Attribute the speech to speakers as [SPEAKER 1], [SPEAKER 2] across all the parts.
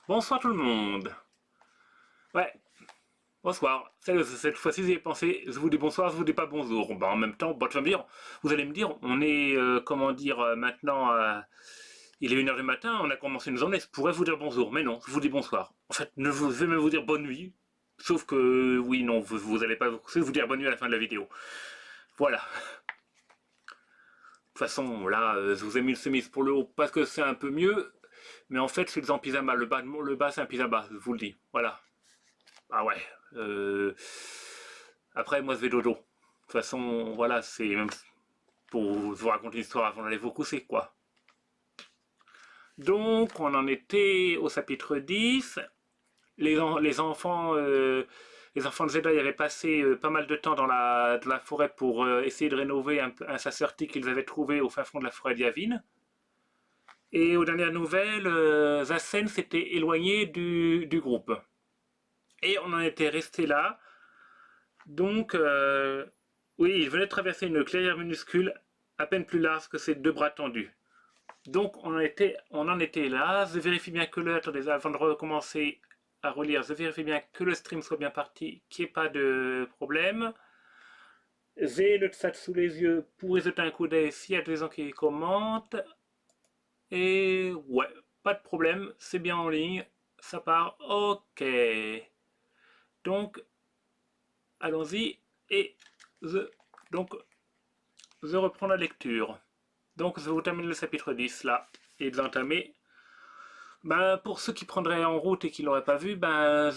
[SPEAKER 1] Bonsoir tout le monde. Ouais, bonsoir. Cette fois-ci, j'ai pensé, je vous dis bonsoir, je vous dis pas bonjour. Bah, en même temps, bah, tu vas me dire, vous allez me dire, on est, comment dire, maintenant, il est 1 heure du matin, on a commencé une journée, je pourrais vous dire bonjour, mais non, je vous dis bonsoir. En fait, je vais même vous dire bonne nuit, sauf que, oui, non, vous allez pas vous dire bonne nuit à la fin de la vidéo. Voilà. De toute façon, là, je vous ai mis le chemise pour le haut parce que c'est un peu mieux, mais en fait, je suis en pyjama. Le bas c'est un pyjama, je vous le dis. Voilà. Ah ouais. Euh, Après, moi, je vais dodo. De toute façon, voilà, c'est même pour vous raconter une histoire avant d'aller vous coucher, quoi. Donc, on en était au chapitre 10. Les enfants, les enfants de Jedi avaient passé pas mal de temps dans la forêt pour essayer de rénover un sacerdoce qu'ils avaient trouvé au fin fond de la forêt d'Yavin. Et aux dernières nouvelles, Zassen s'était éloigné du groupe. Et on en était resté là. Donc, oui, il venait de traverser une clairière minuscule, à peine plus large que ses 2 bras tendus. Donc, on en était là. Je vérifie bien que le. Attendez, avant de recommencer à relire, je vérifie bien que le stream soit bien parti, qu'il n'y ait pas de problème. J'ai le chat sous les yeux pour y jeter un coup d'œil s'il y a des gens qui commentent. Et ouais, pas de problème, c'est bien en ligne, ça part. Ok. Donc, allons-y. Et je, donc, je reprends la lecture. Donc, je vous termine le chapitre 10 là. Et de l'entamer. Ben, pour ceux qui prendraient en route et qui l'auraient pas vu, ben,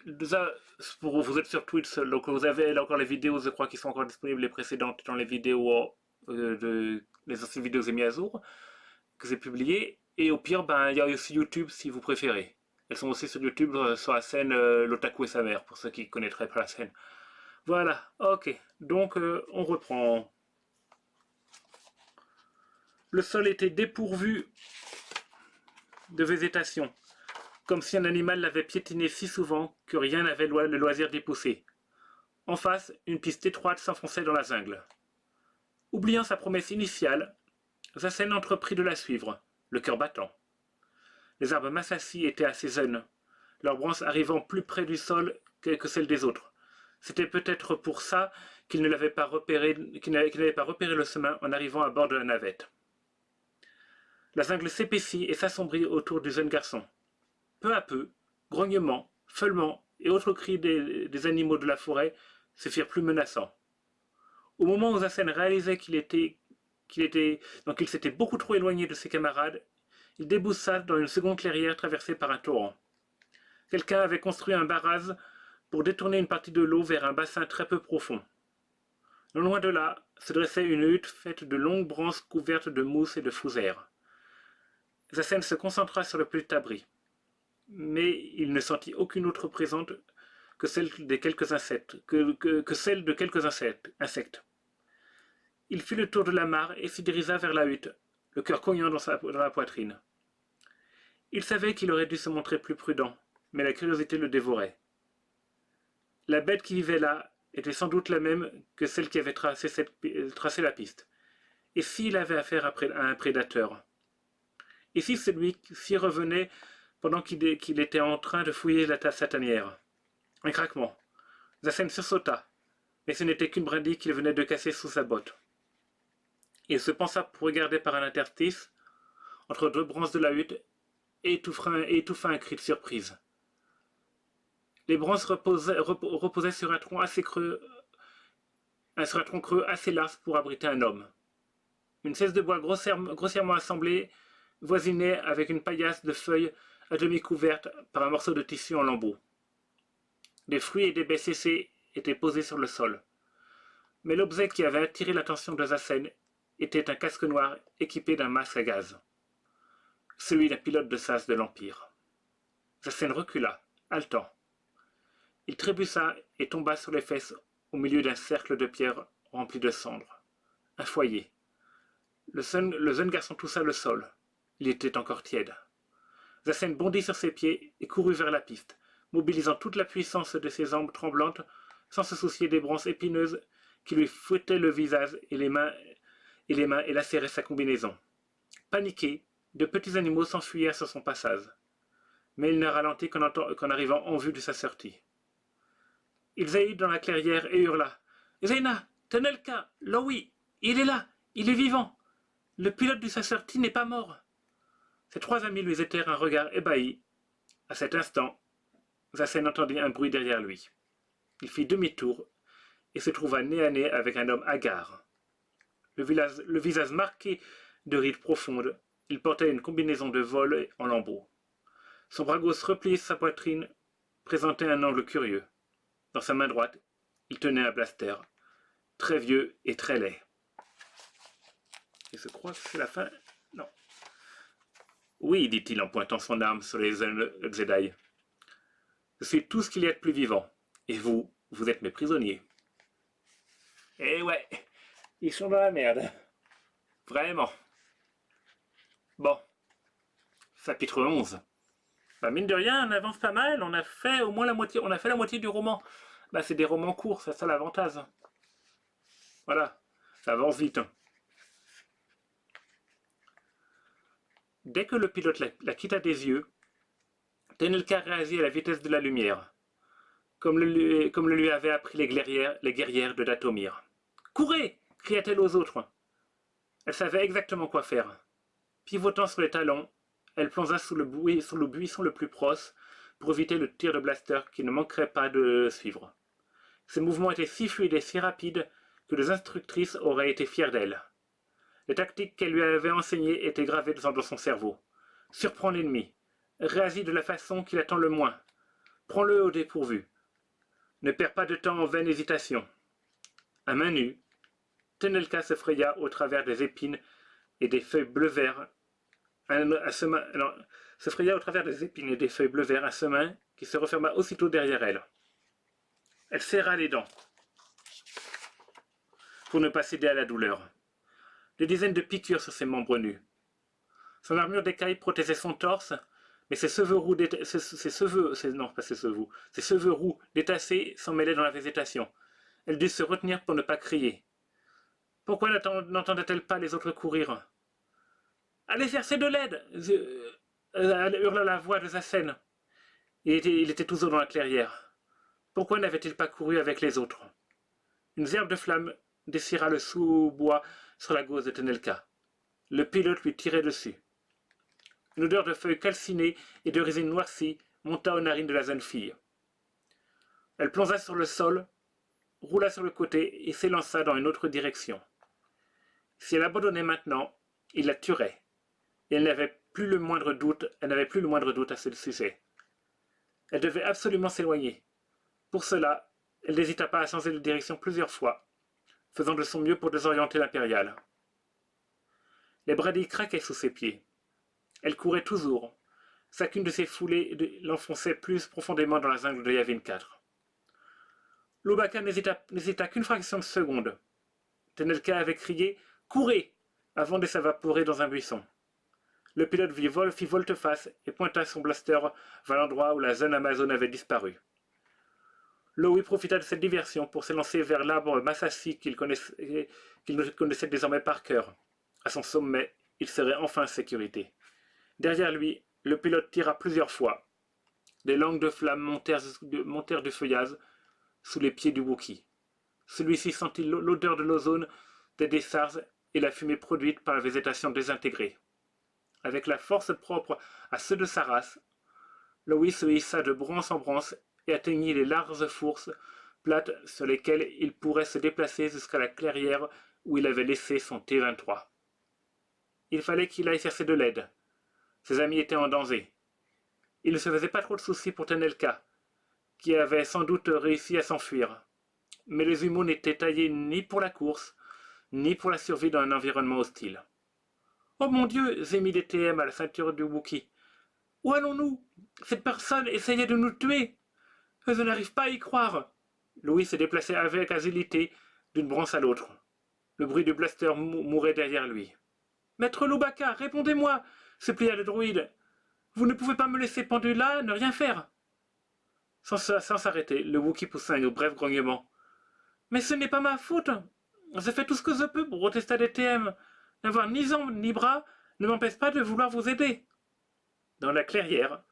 [SPEAKER 1] déjà, vous êtes sur Twitch, donc vous avez là encore les vidéos, je crois, qui sont encore disponibles, les précédentes dans les vidéos, les anciennes vidéos que j'ai mis à jour, que j'ai publiées. Et au pire, ben, il y a aussi YouTube si vous préférez. Elles sont aussi sur YouTube, sur la scène L'Otaku et sa mère, pour ceux qui connaîtraient pas la scène. Voilà, ok. Donc, on reprend. Le sol était dépourvu de végétation, comme si un animal l'avait piétiné si souvent que rien n'avait le loisir d'y pousser. En face, une piste étroite s'enfonçait dans la jungle. Oubliant sa promesse initiale, Zassen entreprit de la suivre, le cœur battant. Les arbres massassis étaient assez jeunes, leurs branches arrivant plus près du sol que celles des autres. C'était peut-être pour ça qu'il n'avait pas repéré le chemin en arrivant à bord de la navette. La jungle s'épaissit et s'assombrit autour du jeune garçon. Peu à peu, grognements, feulements et autres cris des animaux de la forêt se firent plus menaçants. Au moment où Zassen réalisait qu'il s'était beaucoup trop éloigné de ses camarades, il déboussa dans une seconde clairière traversée par un torrent. Quelqu'un avait construit un barrage pour détourner une partie de l'eau vers un bassin très peu profond. Non loin de là se dressait une hutte faite de longues branches couvertes de mousse et de fougères. Zassen se concentra sur le petit abri, mais il ne sentit aucune autre présente que celle de quelques insectes. Il fit le tour de la mare et s'y dirigea vers la hutte, le cœur cognant dans la poitrine. Il savait qu'il aurait dû se montrer plus prudent, mais la curiosité le dévorait. La bête qui vivait là était sans doute la même que celle qui avait tracé la piste. Et s'il avait affaire à un prédateur? Et si celui-ci revenait pendant qu'il était en train de fouiller sa tanière? Un craquement. Zassen sursauta, mais ce n'était qu'une brindille qu'il venait de casser sous sa botte. Il se pencha pour regarder par un interstice, entre 2 branches de la hutte, et étouffa un cri de surprise. Les branches reposaient sur un tronc creux assez large pour abriter un homme. Une chaise de bois grossièrement assemblée voisinait avec une paillasse de feuilles à demi couverte par un morceau de tissu en lambeaux. Des fruits et des baies séchées étaient posés sur le sol. Mais l'objet qui avait attiré l'attention de Zassen était un casque noir équipé d'un masque à gaz. Celui d'un pilote de SAS de l'Empire. Zassen recula, haletant. Il trébucha et tomba sur les fesses au milieu d'un cercle de pierres rempli de cendres. Un foyer. Le jeune garçon toucha le sol. Il était encore tiède. Zassen bondit sur ses pieds et courut vers la piste, mobilisant toute la puissance de ses jambes tremblantes, sans se soucier des branches épineuses qui lui fouettaient le visage et les mains et lacéraient sa combinaison. Paniqués, de petits animaux s'enfuyèrent sur son passage. mais il n'a ralenti qu'en arrivant en vue de sa sortie. Il jaillit dans la clairière et hurla. Zeyna, Tenelka, Lowy, il est là, il est vivant. Le pilote de sa sortie n'est pas mort. Ses trois amis lui jetèrent un regard ébahi. À cet instant, Zassen entendit un bruit derrière lui. Il fit demi-tour et se trouva nez à nez avec un homme hagard. Le visage marqué de rides profondes, il portait une combinaison de vol en lambeaux. Son bras gauche replié sur sa poitrine présentait un angle curieux. Dans sa main droite, il tenait un blaster, très vieux et très laid. Et je crois que c'est la fin. Non. Oui, dit-il en pointant son arme sur les ailes Jedi. Je suis tout ce qu'il y a de plus vivant. Et vous, vous êtes mes prisonniers. Eh ouais, ils sont dans la merde. Vraiment. Bon. Chapitre 11. Bah mine de rien, on avance pas mal, on a fait au moins la moitié, on a fait la moitié du roman. Bah c'est des romans courts, c'est ça l'avantage. Voilà, ça avance vite. Dès que le pilote la quitta des yeux, Tenelka réagit à la vitesse de la lumière, comme le lui avaient appris les guerrières de Dathomir. « Courez !» cria-t-elle aux autres. Elle savait exactement quoi faire. Pivotant sur les talons, elle plongea sous le buisson le plus proche pour éviter le tir de blaster qui ne manquerait pas de suivre. Ses mouvements étaient si fluides et si rapides que les instructrices auraient été fières d'elle. Les tactiques qu'elle lui avait enseignées étaient gravées dans son cerveau. Surprends l'ennemi. Réagis de la façon qu'il attend le moins. Prends-le au dépourvu. Ne perds pas de temps en vaines hésitations. À main nue, Tenelka se fraya au travers des épines et des feuilles bleu-vert se fraya au travers des épines et des feuilles bleu-vert un chemin qui se referma aussitôt derrière elle. Elle serra les dents pour ne pas céder à la douleur. Des dizaines de piqûres sur ses membres nus. Son armure d'écaille protégeait son torse, mais ses cheveux roux détassés s'en mêlaient dans la végétation. Elle dut se retenir pour ne pas crier. Pourquoi n'entendait-elle pas les autres courir? Allez chercher de l'aide hurla la voix de Zassen. Il était toujours dans la clairière. Pourquoi n'avait-il pas couru avec les autres? Une gerbe de flamme déchira le sous-bois sur la gauche de Tenelka. Le pilote lui tirait dessus. Une odeur de feuilles calcinées et de résine noircie monta aux narines de la jeune fille. Elle plongea sur le sol, roula sur le côté et s'élança dans une autre direction. Si elle abandonnait maintenant, il la tuerait. Et elle n'avait plus le moindre doute à ce sujet. Elle devait absolument s'éloigner. Pour cela, elle n'hésita pas à changer de direction plusieurs fois, faisant de son mieux pour désorienter l'impériale. Les bradilles craquaient sous ses pieds. Elle courait toujours. Chacune de ses foulées l'enfonçait plus profondément dans la jungle de Yavin 4. Lubaka n'hésita qu'une fraction de seconde. Tenelka avait crié « Courez !» avant de s'évaporer dans un buisson. Le pilote fit volte-face et pointa son blaster vers l'endroit où la jeune Amazone avait disparu. Lowy profita de cette diversion pour s'élancer vers l'arbre Masashi qu'il connaissait désormais par cœur. À son sommet, il serait enfin en sécurité. Derrière lui, le pilote tira plusieurs fois. Des langues de flammes montèrent du feuillage sous les pieds du Wookie. Celui-ci sentit l'odeur de l'ozone des décharges et la fumée produite par la végétation désintégrée. Avec la force propre à ceux de sa race, Lowy se hissa de branche en branche et atteignit les larges fourches plates sur lesquelles il pourrait se déplacer jusqu'à la clairière où il avait laissé son T-23. Il fallait qu'il aille chercher de l'aide. Ses amis étaient en danger. Il ne se faisait pas trop de soucis pour Tenelka, qui avait sans doute réussi à s'enfuir. Mais les humains n'étaient taillés ni pour la course, ni pour la survie dans un environnement hostile. « Oh mon Dieu !» gémit DTM à la ceinture du Wookie. « Où allons-nous? Cette personne essayait de nous tuer! Je n'arrive pas à y croire !» Louis se déplaçait avec agilité d'une branche à l'autre. Le bruit du blaster mourait derrière lui. « Maître Lubaka, répondez-moi !» supplia le druide. « Vous ne pouvez pas me laisser pendu là, ne rien faire !» Sans s'arrêter, le Wookie poussa un bref grognement. « Mais ce n'est pas ma faute. Je fais tout ce que je peux pour protester DTM. N'avoir ni jambes ni bras ne m'empêche pas de vouloir vous aider. » Dans la clairière,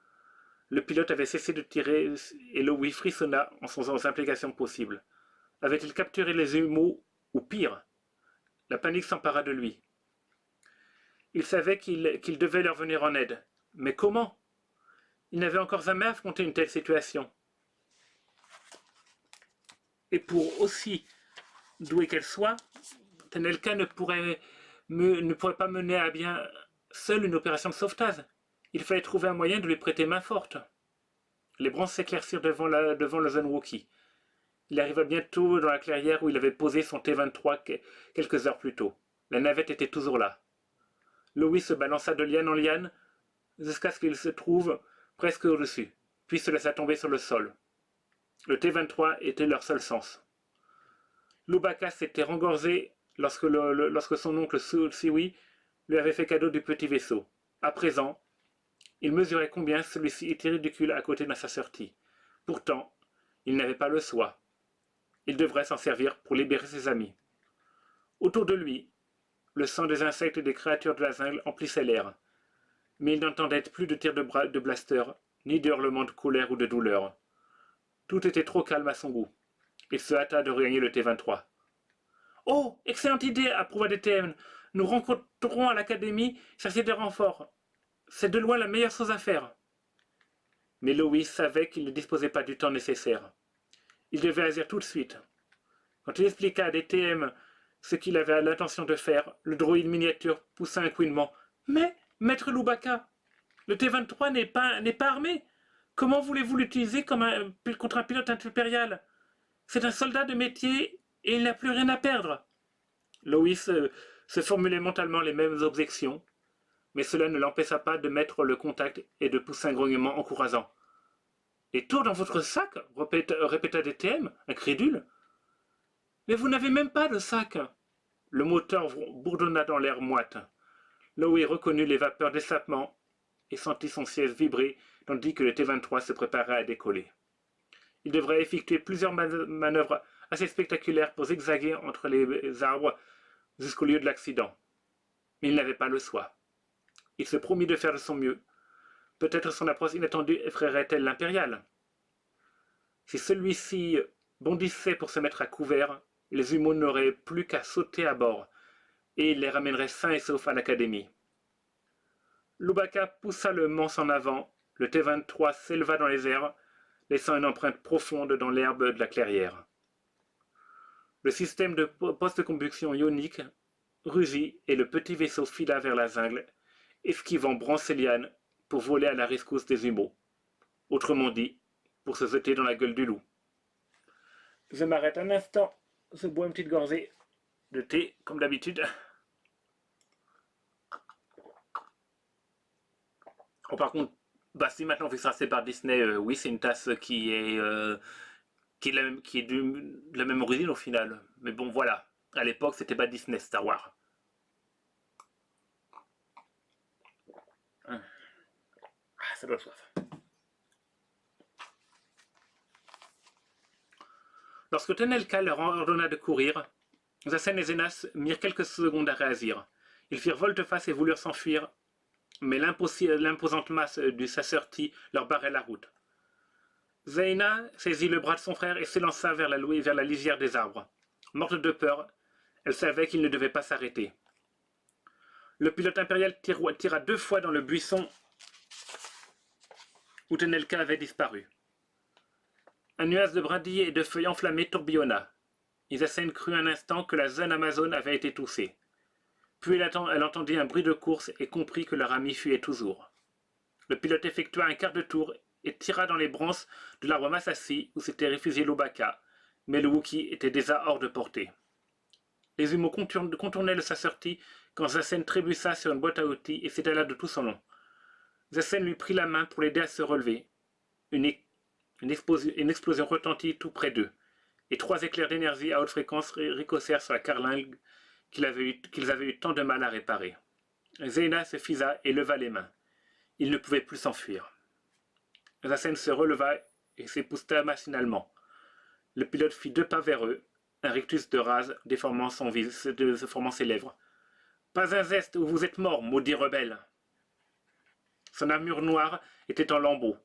[SPEAKER 1] Le pilote avait cessé de tirer et Louis frissonna en songeant aux implications possibles. Avait-il capturé les jumeaux ou pire? La panique s'empara de lui. Il savait qu'il devait leur venir en aide. Mais comment? Il n'avait encore jamais affronté une telle situation. Et pour aussi douée qu'elle soit, Tanelka ne pourrait pas mener à bien seule une opération de sauvetage. Il fallait trouver un moyen de lui prêter main forte. Les branches s'éclaircirent devant le jeune Wookie. Il arriva bientôt dans la clairière où il avait posé son T-23 quelques heures plus tôt. La navette était toujours là. Louis se balança de liane en liane jusqu'à ce qu'il se trouve presque au-dessus, puis se laissa tomber sur le sol. Le T-23 était leur seul sens. Lubaka s'était rengorgé lorsque son oncle Siwi lui avait fait cadeau du petit vaisseau. À présent, il mesurait combien celui-ci était ridicule à côté d'un Sacerti. Pourtant, il n'avait pas le soi. Il devrait s'en servir pour libérer ses amis. Autour de lui, le sang des insectes et des créatures de la jungle emplissait l'air. Mais il n'entendait plus de tirs de blaster, ni de hurlements de colère ou de douleur. Tout était trop calme à son goût. Il se hâta de regagner le T-23. « Oh, excellente idée !» approuva DTM. « Nous rencontrerons à l'académie chercher des renforts. C'est de loin la meilleure chose à faire. » Mais Louis savait qu'il ne disposait pas du temps nécessaire. Il devait agir tout de suite. Quand il expliqua à DTM ce qu'il avait l'intention de faire, le droïde miniature poussa un couinement. « Mais, maître Lubaka, le T-23 n'est pas armé. Comment voulez-vous l'utiliser contre un pilote impérial? C'est un soldat de métier et il n'a plus rien à perdre. » Louis se formulait mentalement les mêmes objections, mais cela ne l'empêcha pas de mettre le contact et de pousser un grognement encourageant. « Les tours dans votre sac ?» répéta DTM, incrédule. « Mais vous n'avez même pas de sac !» Le moteur bourdonna dans l'air moite. Louis reconnut les vapeurs d'échappement et sentit son siège vibrer tandis que le T-23 se préparait à décoller. Il devrait effectuer plusieurs manœuvres assez spectaculaires pour zigzaguer entre les arbres jusqu'au lieu de l'accident. Mais il n'avait pas le choix. Il se promit de faire de son mieux. Peut-être son approche inattendue effraierait-elle l'impérial. Si celui-ci bondissait pour se mettre à couvert, les humains n'auraient plus qu'à sauter à bord, et il les ramènerait sains et saufs à l'académie. Lubaka poussa le manche en avant, le T-23 s'éleva dans les airs, laissant une empreinte profonde dans l'herbe de la clairière. Le système de post-combustion ionique rugit et le petit vaisseau fila vers la jungle, esquivant branches et lianes pour voler à la rescousse des humains. Autrement dit, pour se jeter dans la gueule du loup. Je m'arrête un instant, je bois une petite gorgée de thé, comme d'habitude. Oh, par contre, si maintenant on fait ça par Disney, oui, c'est une tasse qui est de la même origine au final. Mais bon, voilà. À l'époque, c'était pas Disney, Star Wars. Ah, ça doit soif. Lorsque Tanelka leur ordonna de courir, Zassen et Zenas mirent quelques secondes à réagir. Ils firent volte-face et voulurent s'enfuir, mais l'imposante masse du Sacerti leur barrait la route. Zaina saisit le bras de son frère et s'élança vers la lisière des arbres. Morte de peur, elle savait qu'il ne devait pas s'arrêter. Le pilote impérial tira 2 fois dans le buisson où Tanelka avait disparu. Un nuage de brindilles et de feuilles enflammées tourbillonna. Isasen crut un instant que la jeune Amazone avait été touchée. Puis elle entendit un bruit de course et comprit que leur ami fuyait toujours. Le pilote effectua un quart de tour et tira dans les branches de l'arbre Massassi où s'était réfugié Lubaka, mais le Wookie était déjà hors de portée. Les humains contournaient le Sacerti quand Zassen trébucha sur une boîte à outils et s'étala de tout son long. Zassen lui prit la main pour l'aider à se relever. Une explosion retentit tout près d'eux, et 3 éclairs d'énergie à haute fréquence ricochèrent sur la carlingue qu'ils avaient eu tant de mal à réparer. Zeina se fisa et leva les mains. Il ne pouvait plus s'enfuir. Zassen se releva et s'épousta machinalement. Le pilote fit 2 pas vers eux, un rictus de rage déformant ses lèvres. « Pas un geste ou vous êtes mort, maudit rebelle !» Son armure noire était en lambeaux.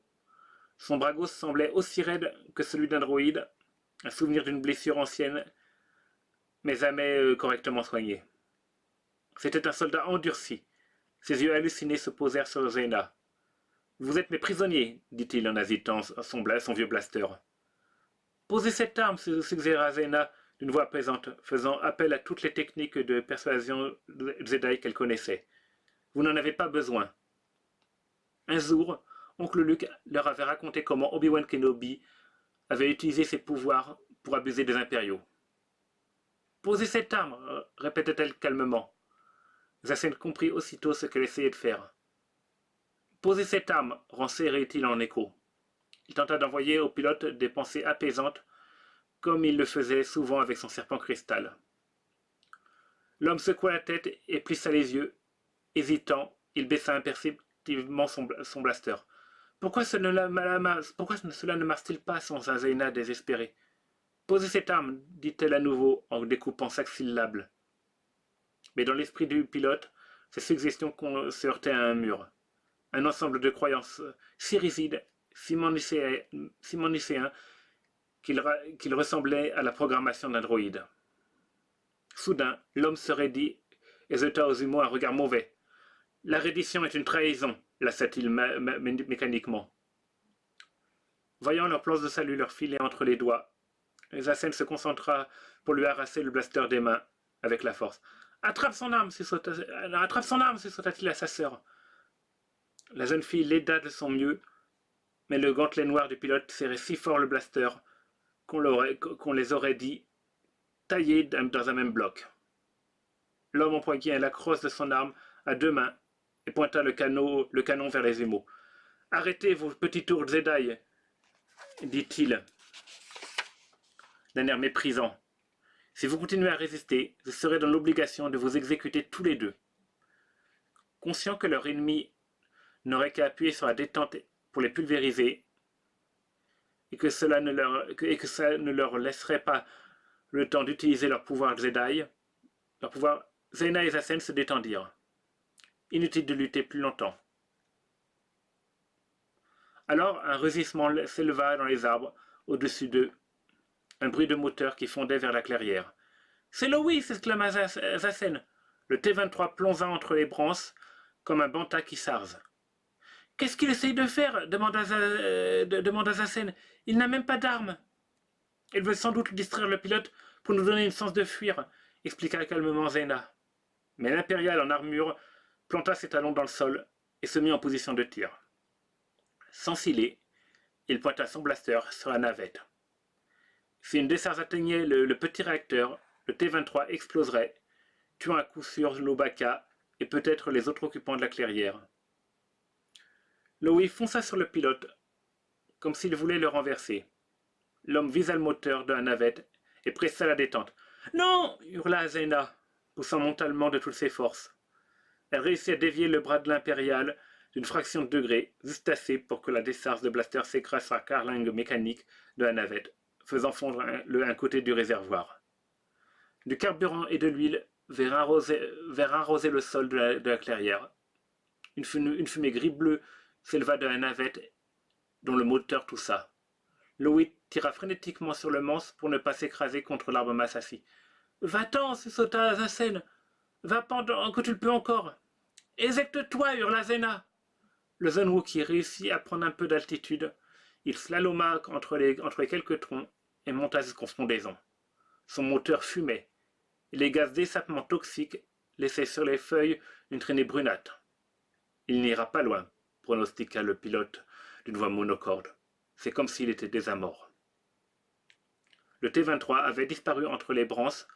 [SPEAKER 1] Son bras gauche semblait aussi raide que celui d'un droïde, un souvenir d'une blessure ancienne, mais jamais correctement soignée. C'était un soldat endurci. Ses yeux hallucinés se posèrent sur Zena. Vous êtes mes prisonniers, dit-il en agitant son vieux blaster. Posez cette arme, suggéra Zena d'une voix apaisante, faisant appel à toutes les techniques de persuasion Jedi qu'elle connaissait. Vous n'en avez pas besoin. Un jour, oncle Luke leur avait raconté comment Obi-Wan Kenobi avait utilisé ses pouvoirs pour abuser des impériaux. Posez cette arme, répétait-elle calmement. Zassen comprit aussitôt ce qu'elle essayait de faire. Posez cette arme, renseigait-il en écho. Il tenta d'envoyer au pilote des pensées apaisantes, comme il le faisait souvent avec son serpent cristal. L'homme secoua la tête et plissa les yeux. Hésitant, il baissa imperceptiblement son blaster. Pourquoi cela ne marche-t-il pas sans Zaina désespérée? Posez cette arme, dit-elle à nouveau en découpant chaque syllabe. Mais dans l'esprit du pilote, ces suggestions se heurtaient à un mur. Un ensemble de croyances si rigides, si monicéens, qu'il ressemblait à la programmation d'un droïde. Soudain, l'homme se raidit et jeta aux humains un regard mauvais. La reddition est une trahison, lassa-t-il mécaniquement. Voyant leur plan de salut leur filer entre les doigts, Zassen se concentra pour lui arracher le blaster des mains avec la force. Attrape son arme, sursauta-t-il à sa sœur. La jeune fille l'aida de son mieux, mais le gantelet noir du pilote serrait si fort le blaster qu'on les aurait dit taillés dans un même bloc. L'homme empoigna la crosse de son arme à deux mains et pointa le canon vers les jumeaux. Arrêtez vos petits tours Jedi, dit-il d'un air méprisant. Si vous continuez à résister, je serai dans l'obligation de vous exécuter tous les deux. Conscient que leur ennemi n'aurait qu'à appuyer sur la détente pour les pulvériser, et que ça ne leur laisserait pas le temps d'utiliser leur pouvoir Jedi, Zaina et Zassen se détendirent. Inutile de lutter plus longtemps. Alors un rugissement s'éleva dans les arbres au-dessus d'eux, un bruit de moteur qui fondait vers la clairière. C'est Loïs, s'exclama Zassen. Le T-23 plongea entre les branches comme un banta qui s'arse. Qu'est-ce qu'il essaye de faire demanda Zassen. Il n'a même pas d'arme. Il veut sans doute distraire le pilote pour nous donner une chance de fuir, expliqua calmement Zaina. Mais l'impérial en armure planta ses talons dans le sol et se mit en position de tir. Sans ciller, il pointa son blaster sur la navette. Si une décharge atteignait le petit réacteur, le T-23 exploserait, tuant à coup sûr Lobaka et peut-être les autres occupants de la clairière. Loïs fonça sur le pilote, comme s'il voulait le renverser. L'homme visa le moteur de la navette et pressa la détente. « Non !» hurla Zaina, poussant mentalement de toutes ses forces. Elle réussit à dévier le bras de l'impérial d'une fraction de degré, juste assez pour que la décharge de blaster s'écrase sur la carlingue mécanique de la navette, faisant fondre un côté du réservoir. Du carburant et de l'huile vers arroser le sol de la clairière. Une fumée gris-bleu s'éleva de la navette dont le moteur toussa. Loïs tira frénétiquement sur le manche pour ne pas s'écraser contre l'arbre massassi. « Va-t'en !» sauta Zassen. « Va pendant que tu le peux encore !»« Éjecte-toi !» hurla Zaina. Le jeune Wookie réussit à prendre un peu d'altitude. Il slaloma entre les quelques troncs et monta jusqu'en frondaison. Son moteur fumait, et les gaz d'échappement toxiques laissaient sur les feuilles une traînée brunâtre. Il n'ira pas loin, pronostiqua le pilote d'une voix monocorde. C'est comme s'il était désamorphe. Le T-23 avait disparu entre les branches,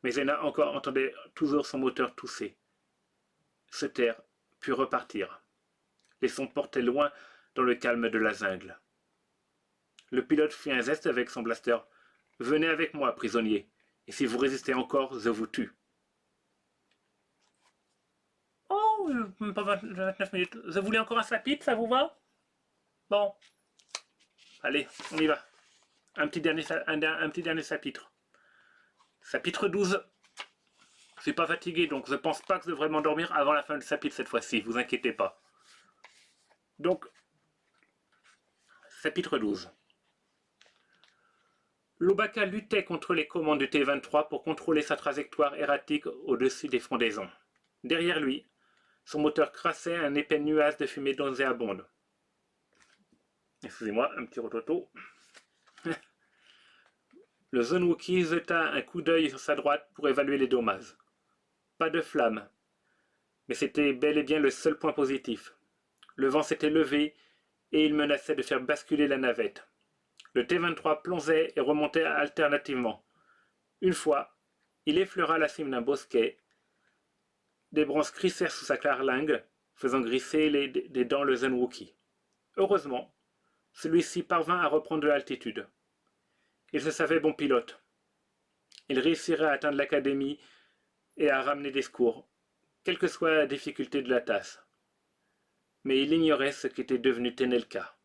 [SPEAKER 1] mais Zaina encore entendait toujours son moteur tousser, se taire, puis repartir. Les sons portaient loin dans le calme de la jungle. Le pilote fit un geste avec son blaster. « Venez avec moi, prisonnier, et si vous résistez encore, je vous tue. » Oh, même pas 29 minutes. Je voulais encore un chapitre, ça vous va? Bon. Allez, on y va. Un petit dernier chapitre. Chapitre 12. Je suis pas fatigué, donc je pense pas que je devrais m'endormir avant la fin du chapitre cette fois-ci, vous inquiétez pas. Donc, Chapitre 12. Lubaka luttait contre les commandes du T-23 pour contrôler sa trajectoire erratique au-dessus des frondaisons. Derrière lui, son moteur crassait un épais nuage de fumée nauséabonde. Excusez-moi, un petit rototo. Le Zone Wookiee jeta un coup d'œil sur sa droite pour évaluer les dommages. Pas de flammes, mais c'était bel et bien le seul point positif. Le vent s'était levé et il menaçait de faire basculer la navette. Le T-23 plongeait et remontait alternativement. Une fois, il effleura la cime d'un bosquet. Des branches crissèrent sous sa carlingue, faisant grisser des dents le Zone Wookiee. Heureusement, celui-ci parvint à reprendre de l'altitude. Il se savait bon pilote. Il réussirait à atteindre l'académie et à ramener des secours, quelle que soit la difficulté de la tâche. Mais il ignorait ce qu'était devenu Tenelka.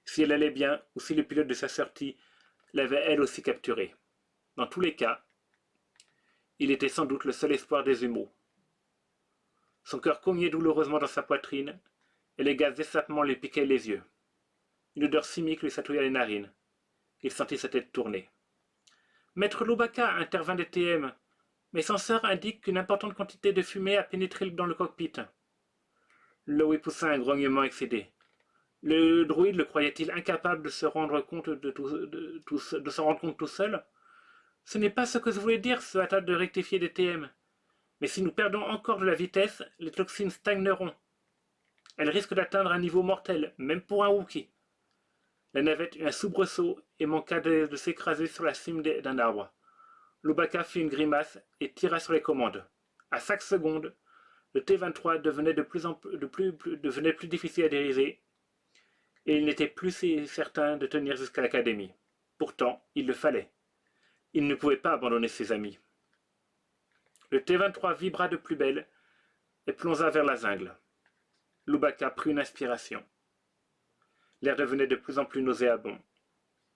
[SPEAKER 1] Si elle allait bien ou si le pilote de sa sortie l'avait elle aussi capturée. Dans tous les cas, il était sans doute le seul espoir des humeaux. Son cœur cognait douloureusement dans sa poitrine et les gaz d'échappement lui piquaient les yeux. Une odeur chimique lui chatouilla les narines. Il sentit sa tête tourner. Maître Lubaka, intervint des TM. Mes senseurs indiquent qu'une importante quantité de fumée a pénétré dans le cockpit. Lowe poussa un grognement excédé. Le droïde le croyait-il incapable de se rendre compte s'en rendre compte tout seul? Ce n'est pas ce que je voulais dire, se hâta de rectifier des TM. Mais si nous perdons encore de la vitesse, les toxines stagneront. Elles risquent d'atteindre un niveau mortel, même pour un Wookiee. La navette eut un soubresaut et manqua de s'écraser sur la cime d'un arbre. Lubaka fit une grimace et tira sur les commandes. À chaque seconde, le T-23 devenait devenait plus difficile à diriger et il n'était plus si certain de tenir jusqu'à l'académie. Pourtant, il le fallait. Il ne pouvait pas abandonner ses amis. Le T-23 vibra de plus belle et plongea vers la jungle. Lubaka prit une inspiration. L'air devenait de plus en plus nauséabond.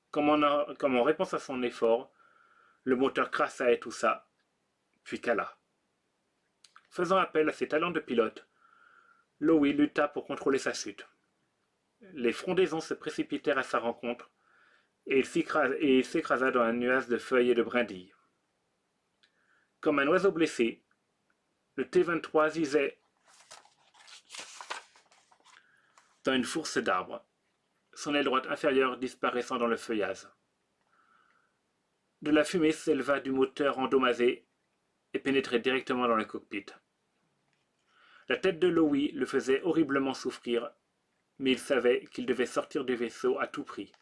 [SPEAKER 1] Comme en réponse à son effort, le moteur crassa et toussa, puis cala. Faisant appel à ses talents de pilote, Lowe lutta pour contrôler sa chute. Les frondaisons se précipitèrent à sa rencontre et il s'écrasa dans un nuage de feuilles et de brindilles. Comme un oiseau blessé, le T-23 gisait dans une fourche d'arbres, son aile droite inférieure disparaissant dans le feuillage. De la fumée s'éleva du moteur endommagé et pénétrait directement dans le cockpit. La tête de Lowe le faisait horriblement souffrir, mais il savait qu'il devait sortir du vaisseau à tout prix.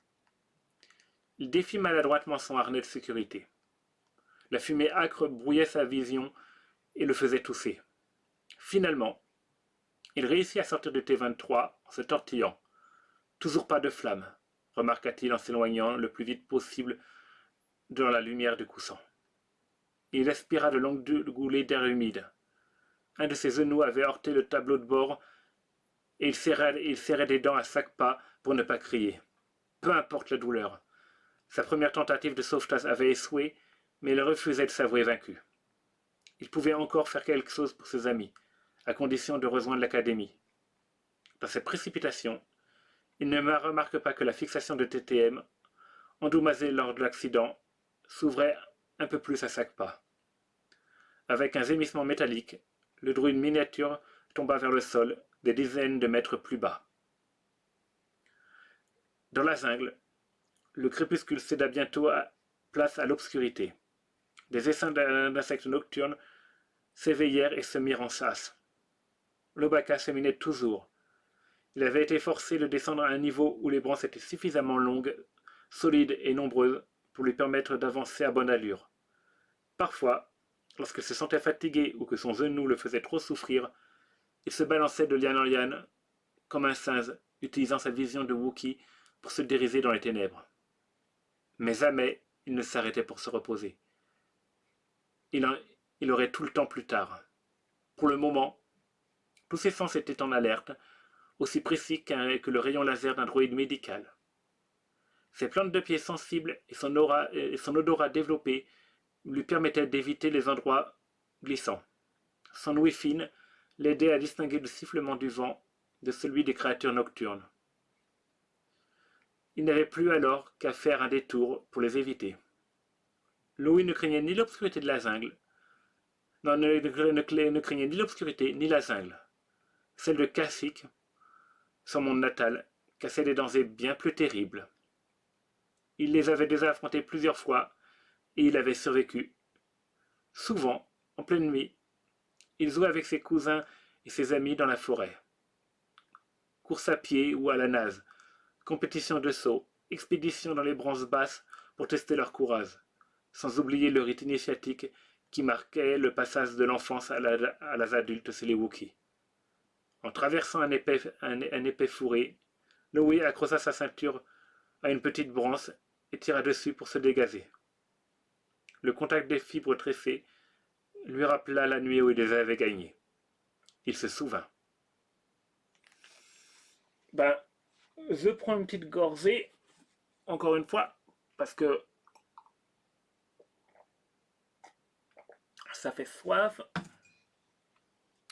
[SPEAKER 1] Il défit maladroitement son harnais de sécurité. La fumée âcre brouillait sa vision et le faisait tousser. Finalement, il réussit à sortir du T-23 en se tortillant. Toujours pas de flamme, remarqua-t-il en s'éloignant le plus vite possible dans la lumière du coussin. Il aspira de longues goulées d'air humide. Un de ses genoux avait heurté le tableau de bord et il serrait des dents à chaque pas pour ne pas crier. Peu importe la douleur. Sa première tentative de sauvetage avait échoué, mais il refusait de s'avouer vaincu. Il pouvait encore faire quelque chose pour ses amis, à condition de rejoindre l'académie. Dans cette précipitation, il ne remarque pas que la fixation de TTM, endommagée lors de l'accident, s'ouvrait un peu plus à chaque pas. Avec un gémissement métallique, le droïde miniature tomba vers le sol, des dizaines de mètres plus bas. Dans la jungle, le crépuscule céda bientôt place à l'obscurité. Des essaims d'insectes nocturnes s'éveillèrent et se mirent en chasse. Lubaka cheminait toujours. Il avait été forcé de descendre à un niveau où les branches étaient suffisamment longues, solides et nombreuses pour lui permettre d'avancer à bonne allure. Parfois, lorsqu'il se sentait fatigué ou que son genou le faisait trop souffrir, il se balançait de liane en liane, comme un singe, utilisant sa vision de Wookiee pour se dériser dans les ténèbres. Mais jamais il ne s'arrêtait pour se reposer. Il aurait tout le temps plus tard. Pour le moment, tous ses sens étaient en alerte, aussi précis que le rayon laser d'un droïde médical. Ses plantes de pied sensibles et son odorat développé lui permettaient d'éviter les endroits glissants. Son ouïe fine l'aidait à distinguer le sifflement du vent de celui des créatures nocturnes. Il n'avait plus alors qu'à faire un détour pour les éviter. Louis ne craignait ni l'obscurité de la jungle, non, ne craignait ni l'obscurité ni la jungle. Celle de Kashyyyk, son monde natal, cassait des dangers bien plus terribles. Il les avait déjà affrontés plusieurs fois et il avait survécu. Souvent, en pleine nuit, il jouait avec ses cousins et ses amis dans la forêt. Course à pied ou à la nage, compétition de saut, expédition dans les branches basses pour tester leur courage, sans oublier le rite initiatique qui marquait le passage de l'enfance à l'âge adulte chez les Wookiees. En traversant un épais fourré, Louis accrocha sa ceinture à une petite branche et tira dessus pour se dégazer. Le contact des fibres tressées lui rappela la nuit où il les avait gagnées. Il se souvint. Ben, je prends une petite gorgée, encore une fois, parce que ça fait soif.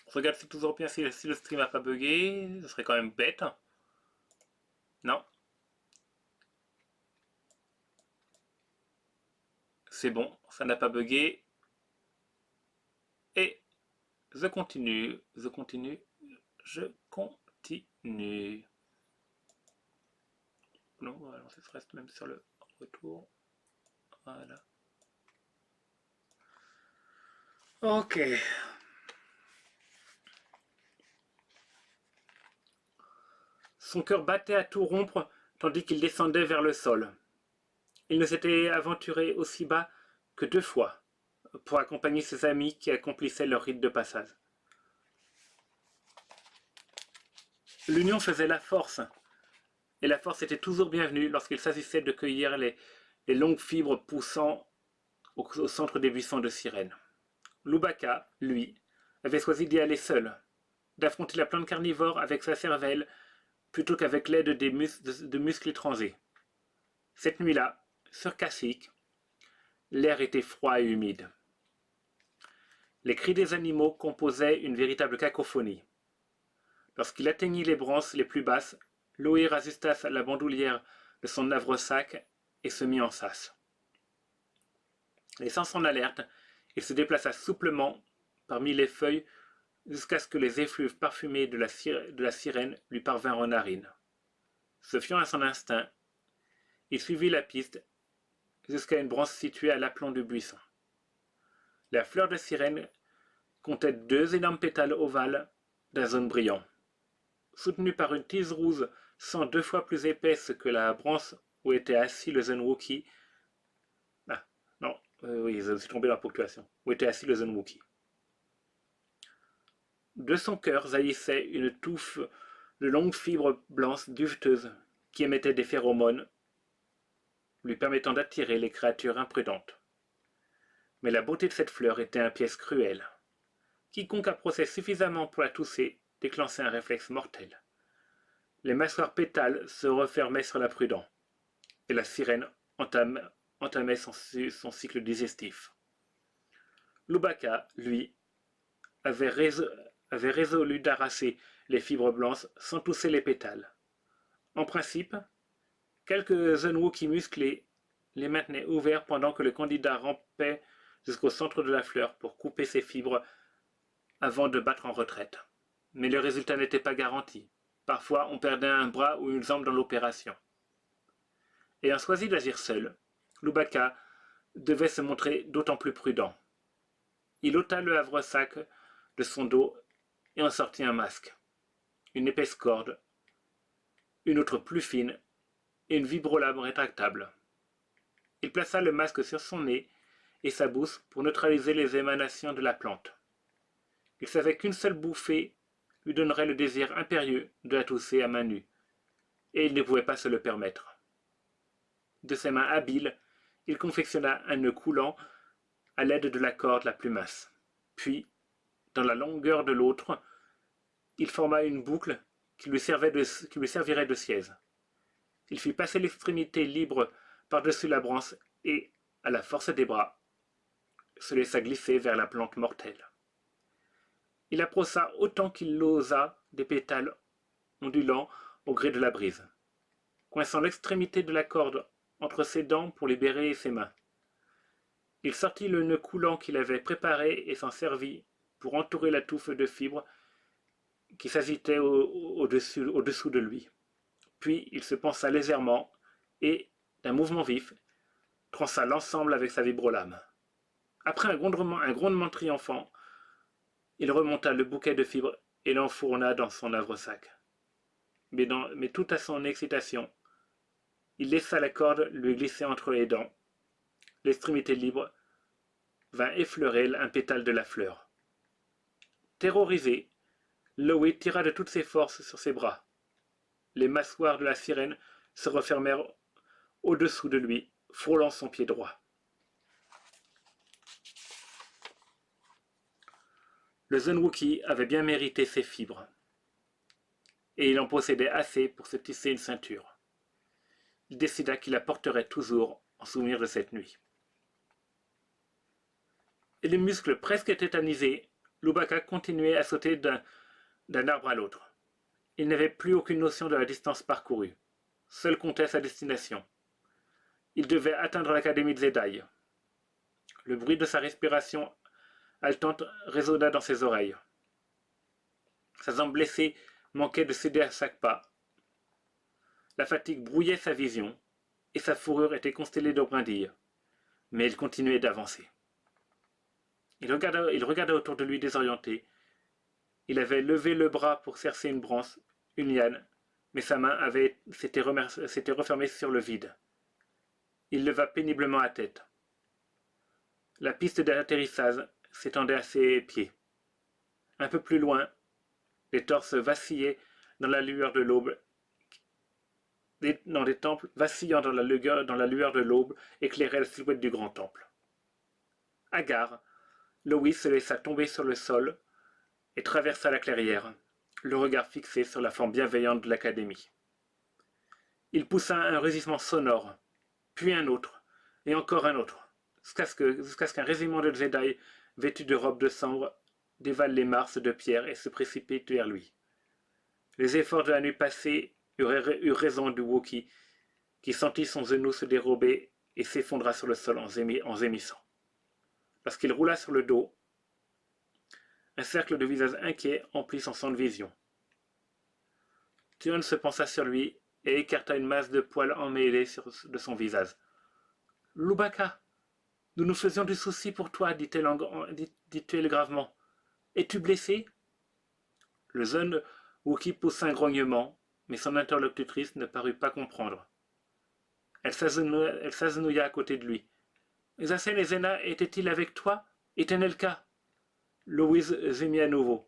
[SPEAKER 1] Je regarde si toujours bien si le stream n'a pas bugué. Ce serait quand même bête. Non. C'est bon, ça n'a pas bugué. Et je continue. Non, on va lancer ce reste même sur le retour. Voilà. Ok. Son cœur battait à tout rompre tandis qu'il descendait vers le sol. Il ne s'était aventuré aussi bas que 2 fois pour accompagner ses amis qui accomplissaient leur rite de passage. L'union faisait la force, et la force était toujours bienvenue lorsqu'il s'agissait de cueillir les longues fibres poussant au centre des buissons de sirène. Lubaka, lui, avait choisi d'y aller seul, d'affronter la plante carnivore avec sa cervelle plutôt qu'avec l'aide de muscles étrangers. Cette nuit-là, sur Kashyyyk, l'air était froid et humide. Les cris des animaux composaient une véritable cacophonie. Lorsqu'il atteignit les branches les plus basses, Louis ajusta la bandoulière de son havresac et se mit en sas. Laissant son alerte, il se déplaça souplement parmi les feuilles jusqu'à ce que les effluves parfumés de la sirène lui parvinrent aux narines. Se fiant à son instinct, il suivit la piste jusqu'à une branche située à l'aplomb du buisson. La fleur de sirène comptait 2 énormes pétales ovales d'un jaune brillant. Soutenue par une tige rouge 102 fois plus épaisse que la branche où était assis le jeune Wookie. Oui, je suis tombé dans la ponctuation. Où était assis le jeune Wookie. De son cœur jaillissait une touffe de longues fibres blanches duveteuses qui émettaient des phéromones, lui permettant d'attirer les créatures imprudentes. Mais la beauté de cette fleur était un piège cruel. Quiconque approchait suffisamment pour la tousser déclenchait un réflexe mortel. Les mâchoires pétales se refermaient sur la prudent, et la sirène entamait son cycle digestif. Lubaka, lui, avait résolu d'arracher les fibres blanches sans tousser les pétales. En principe, quelques jeunes Wookiees musclés les maintenaient ouverts pendant que le candidat rampait jusqu'au centre de la fleur pour couper ses fibres avant de battre en retraite. Mais le résultat n'était pas garanti. Parfois, on perdait un bras ou une jambe dans l'opération. Ayant choisi d'agir seul, Lubaka devait se montrer d'autant plus prudent. Il ôta le havresac de son dos et en sortit un masque, une épaisse corde, une autre plus fine et une vibrolame rétractable. Il plaça le masque sur son nez et sa bouche pour neutraliser les émanations de la plante. Il savait qu'une seule bouffée lui donnerait le désir impérieux de la tousser à main nue, et il ne pouvait pas se le permettre. De ses mains habiles, il confectionna un nœud coulant à l'aide de la corde la plus mince. Puis, dans la longueur de l'autre, il forma une boucle qui lui servirait de siège. Il fit passer l'extrémité libre par-dessus la branche et, à la force des bras, se laissa glisser vers la plante mortelle. Il approcha autant qu'il l'osa des pétales ondulants au gré de la brise. coinçant l'extrémité de la corde entre ses dents pour libérer ses mains. Il sortit le nœud coulant qu'il avait préparé et s'en servit pour entourer la touffe de fibres qui s'agitait au-dessous de lui. Puis il se pencha légèrement et, d'un mouvement vif, trança l'ensemble avec sa vibrolame. Après un grondement triomphant, il remonta le bouquet de fibres et l'enfourna dans son havresac. Mais tout à son excitation, il laissa la corde lui glisser entre les dents. L'extrémité libre vint effleurer un pétale de la fleur. Terrorisé, Loïc tira de toutes ses forces sur ses bras. Les mâchoires de la sirène se refermèrent au-dessous de lui, frôlant son pied droit. Le jeune Wookie avait bien mérité ses fibres, et il en possédait assez pour se tisser une ceinture. Il décida qu'il la porterait toujours en souvenir de cette nuit. Et les muscles presque tétanisés, Lubaka continuait à sauter d'un arbre à l'autre. Il n'avait plus aucune notion de la distance parcourue. Seul comptait sa destination. Il devait atteindre l'académie de Zedai. Le bruit de sa respiration haletante résonna dans ses oreilles. Sa jambe blessée manquait de céder à chaque pas. La fatigue brouillait sa vision, et sa fourrure était constellée de brindilles. Mais il continuait d'avancer. Il regarda autour de lui désorienté. Il avait levé le bras pour cercer une branche, une liane, mais sa main s'était refermée sur le vide. Il leva péniblement la tête. La piste d'atterrissage s'étendait à ses pieds. Un peu plus loin, les torses vacillaient dans la lueur de l'aube. Des temples vacillant dans la lueur de l'aube éclairaient la silhouette du grand temple. Hagard, Loïs se laissa tomber sur le sol et traversa la clairière, le regard fixé sur la forme bienveillante de l'académie. Il poussa un rugissement sonore, puis un autre, et encore un autre, jusqu'à ce qu'un régiment de Jedi, vêtu de robes de sambre, dévale les marshes de pierre et se précipite vers lui. Les efforts de la nuit passée eurent raison du Wookie, qui sentit son genou se dérober et s'effondra sur le sol en gémissant. Lorsqu'il roula sur le dos, un cercle de visages inquiets emplit son champ de vision. Tion se pencha sur lui et écarta une masse de poils emmêlés de son visage. « Lubaka, nous nous faisions du souci pour toi, dit-elle gravement. Es-tu blessé ?» Le jeune Wookie poussa un grognement, mais son interlocutrice ne parut pas comprendre. Elle s'agenouilla à côté de lui. « Zazen et Zena étaient-ils avec toi, Etenelka ?» Louise gémit à nouveau.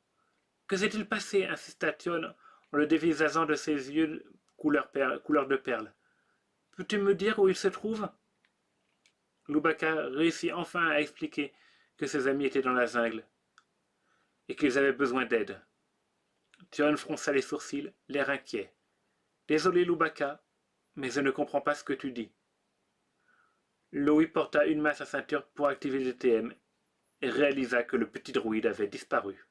[SPEAKER 1] « Que s'est-il passé ?» insista Tion en le dévisageant de ses yeux couleur de perle. « Peux-tu me dire où il se trouve ?» Lubaka réussit enfin à expliquer que ses amis étaient dans la jungle et qu'ils avaient besoin d'aide. Tion fronça les sourcils, l'air inquiet. « Désolé, Lubaka, mais je ne comprends pas ce que tu dis. » Loï porta une main à sa ceinture pour activer le TM et réalisa que le petit druide avait disparu.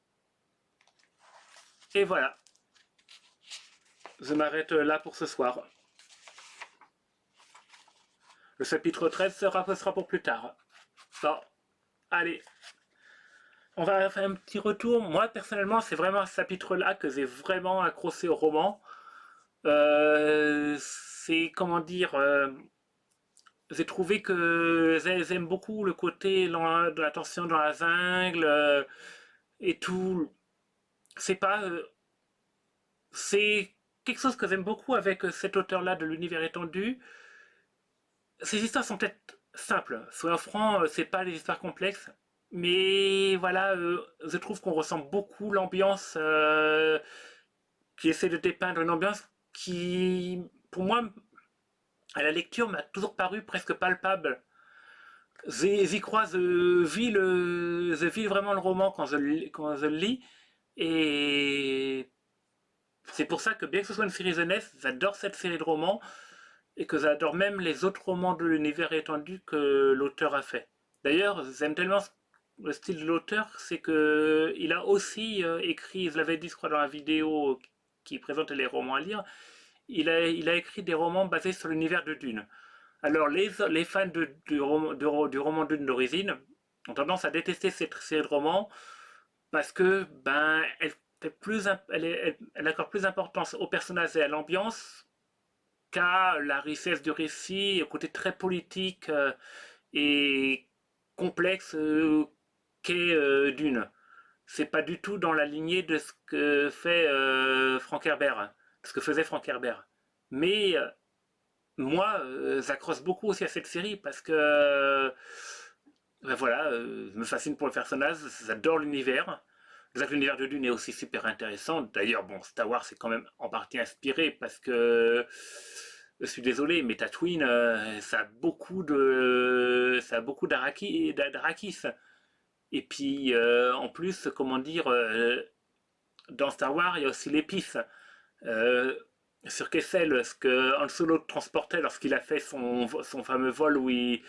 [SPEAKER 1] Et voilà. Je m'arrête là pour ce soir. Le chapitre 13 sera pour plus tard. Bon, allez. On va faire un petit retour. Moi, personnellement, c'est vraiment ce chapitre-là que j'ai vraiment accroché au roman. C'est, comment dire... j'ai trouvé que j'aime beaucoup le côté de la tension dans la jungle et tout. C'est pas... c'est quelque chose que j'aime beaucoup avec cet auteur-là de l'univers étendu. Ces histoires sont peut-être simples. Soyons francs, c'est pas des histoires complexes. Mais voilà, je trouve qu'on ressent beaucoup l'ambiance qui essaie de dépeindre une ambiance qui, pour moi, à la lecture, m'a toujours paru presque palpable. J'y crois, je vis vraiment le roman quand je le lis. Et c'est pour ça que, bien que ce soit une série jeunesse, j'adore cette série de romans et que j'adore même les autres romans de l'univers étendu que l'auteur a fait. D'ailleurs, j'aime tellement le style de l'auteur, c'est que il a aussi écrit, je l'avais dit, je crois, dans la vidéo qui présentait les romans à lire, il a écrit des romans basés sur l'univers de Dune. Alors, les fans du roman Dune d'origine ont tendance à détester cette série de romans parce que, ben, elle accorde plus d'importance aux personnages et à l'ambiance qu'à la richesse du récit, au côté très politique et complexe qu'est Dune. C'est pas du tout dans la lignée de ce que fait Frank Herbert, de ce que faisait Frank Herbert. Mais moi, j'accroche beaucoup aussi à cette série parce que ben voilà, je me fascine pour le personnage, j'adore l'univers. L'univers de Dune est aussi super intéressant. D'ailleurs, bon, Star Wars est quand même en partie inspiré parce que je suis désolé, mais Tatooine, ça a beaucoup d'Arakis. Et puis, en plus, comment dire, dans Star Wars, il y a aussi l'épice. Euh, sur Kessel, ce que Han Solo transportait lorsqu'il a fait son fameux vol où il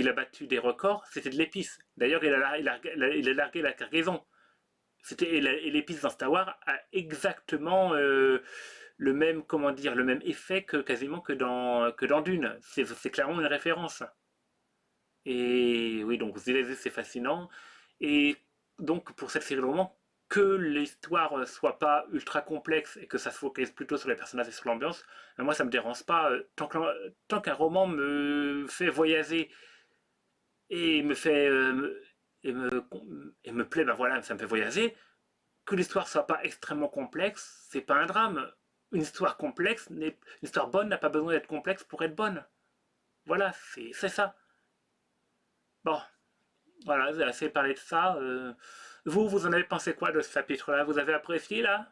[SPEAKER 1] a battu des records, c'était de l'épice. D'ailleurs, il a largué la cargaison. Et l'épice dans Star Wars a exactement le même, comment dire, le même effet quasiment que dans Dune. C'est clairement une référence. Et oui, donc c'est fascinant. Et donc pour cette série de romans, que l'histoire soit pas ultra complexe et que ça se focalise plutôt sur les personnages et sur l'ambiance, moi ça me dérange pas. Tant qu'un roman me fait voyager et me fait et me, et me plaît, ben voilà, ça me fait voyager. Que l'histoire soit pas extrêmement complexe, c'est pas un drame. Une histoire complexe, une histoire bonne n'a pas besoin d'être complexe pour être bonne. Voilà, c'est ça. Bon, voilà, j'ai assez parlé de ça. Vous en avez pensé quoi de ce chapitre-là? Vous avez apprécié là?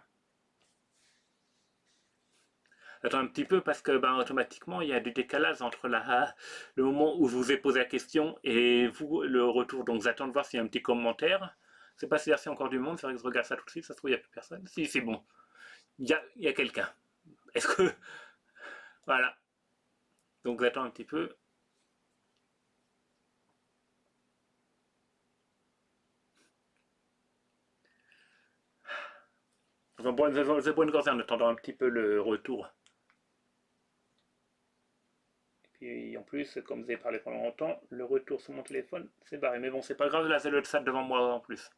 [SPEAKER 1] Attends un petit peu parce que ben, automatiquement il y a du décalage entre le moment où je vous ai posé la question et vous le retour. Donc j'attends de voir s'il y a un petit commentaire. Je sais pas s'il y a encore du monde, c'est vrai que je regarde ça tout de suite, ça se trouve il n'y a plus personne. Si c'est bon, il y a quelqu'un. Est-ce que. Voilà. Donc j'attends un petit peu. Enfin, bon, je bois une gorgée en attendant un petit peu le retour. Et puis en plus, comme vous avez parlé pendant longtemps, le retour sur mon téléphone, c'est barré. Mais bon, c'est pas grave, là c'est le chat devant moi en plus.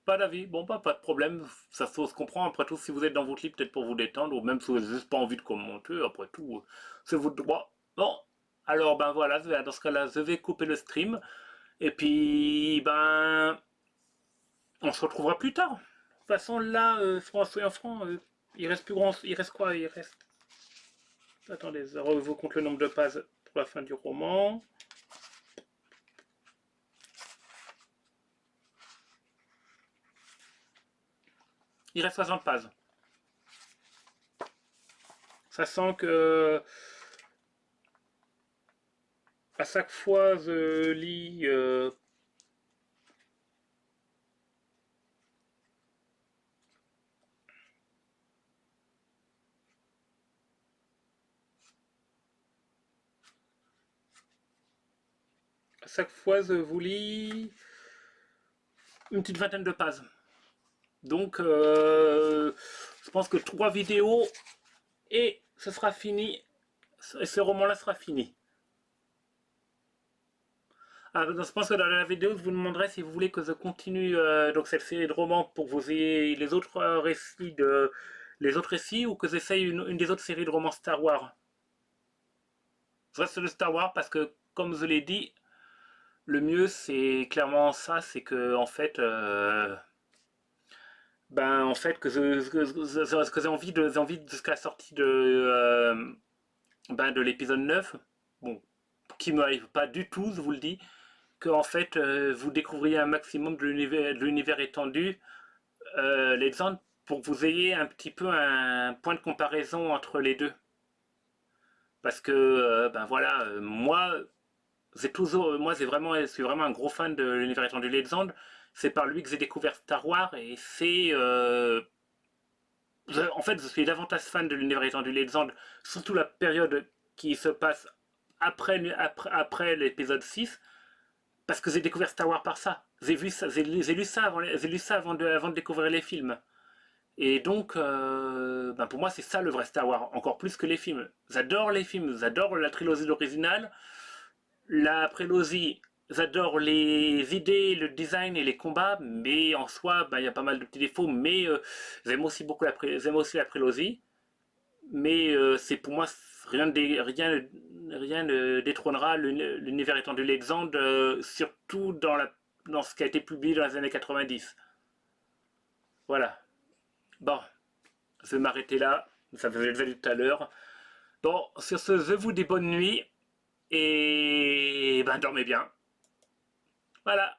[SPEAKER 1] Pas d'avis, bon bah pas de problème, ça se comprend. Après tout, si vous êtes dans votre lit, peut-être pour vous détendre, ou même si vous n'avez juste pas envie de commenter, après tout, c'est votre droit. Bon, alors ben voilà, dans ce cas-là, je vais couper le stream, et puis ben on se retrouvera plus tard. De toute façon, là, soyons francs, il reste plus grand, il reste quoi? Il reste. Attendez, je vous compte le nombre de pages pour la fin du roman. Il reste 60 pages. Sachant que à chaque fois je lis à chaque fois je vous lis une petite vingtaine de pages. Donc je pense que 3 vidéos et ce sera fini. Et ce roman-là sera fini. Ah, donc, je pense que dans la vidéo, je vous demanderai si vous voulez que je continue donc cette série de romans pour que vous ayez les autres récits ou que j'essaye une des autres séries de romans Star Wars. Je reste sur le Star Wars parce que, comme je l'ai dit, le mieux c'est clairement ça, c'est que en fait, que j'ai envie jusqu'à la sortie de l'épisode 9, bon, qui me arrive pas du tout, je vous le dis, que en fait vous découvriez un maximum de l'univers étendu, les gens, pour que vous ayez un petit peu un point de comparaison entre les deux. Parce que ben voilà, moi c'est toujours, moi, je suis vraiment un gros fan de l'univers étendu Legend. C'est par lui que j'ai découvert Star Wars et en fait, je suis davantage fan de l'univers étendu Legend, surtout la période qui se passe après l'épisode 6, parce que j'ai découvert Star Wars par ça. J'ai vu ça, j'ai lu ça avant de découvrir les films. Et donc, ben pour moi, c'est ça le vrai Star Wars, encore plus que les films. J'adore les films, j'adore la trilogie originale, la prélogie, j'adore les idées, le design et les combats, mais en soi, ben, il y a pas mal de petits défauts, mais j'aime aussi la prélogie, mais c'est pour moi, rien ne détrônera l'univers étendu Legend, surtout dans ce qui a été publié dans les années 90. Voilà. Bon, je vais m'arrêter là, ça faisait déjà tout à l'heure. Bon, sur ce, je vous dis bonne nuit, et ben dormez bien. Voilà.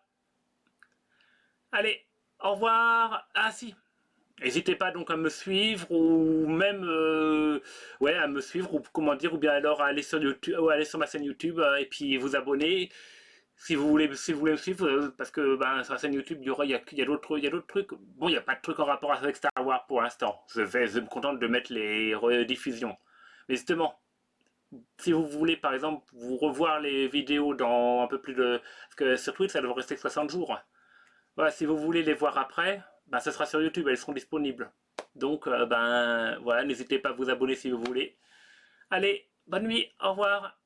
[SPEAKER 1] Allez, au revoir. Ah si, n'hésitez pas donc à me suivre ou même ouais à me suivre ou comment dire ou bien alors à aller sur YouTube ou à aller sur ma chaîne YouTube et puis vous abonner si vous voulez me suivre parce que ben, sur la chaîne YouTube il y a d'autres trucs. Bon, il n'y a pas de trucs en rapport avec Star Wars pour l'instant. Je me contente de mettre les rediffusions. Mais justement, si vous voulez par exemple vous revoir les vidéos dans un peu plus de parce que sur Twitch ça devrait rester 60 jours. Voilà, si vous voulez les voir après, ben, ce sera sur YouTube, elles seront disponibles. Donc, ben voilà, n'hésitez pas à vous abonner si vous voulez. Allez, bonne nuit, au revoir.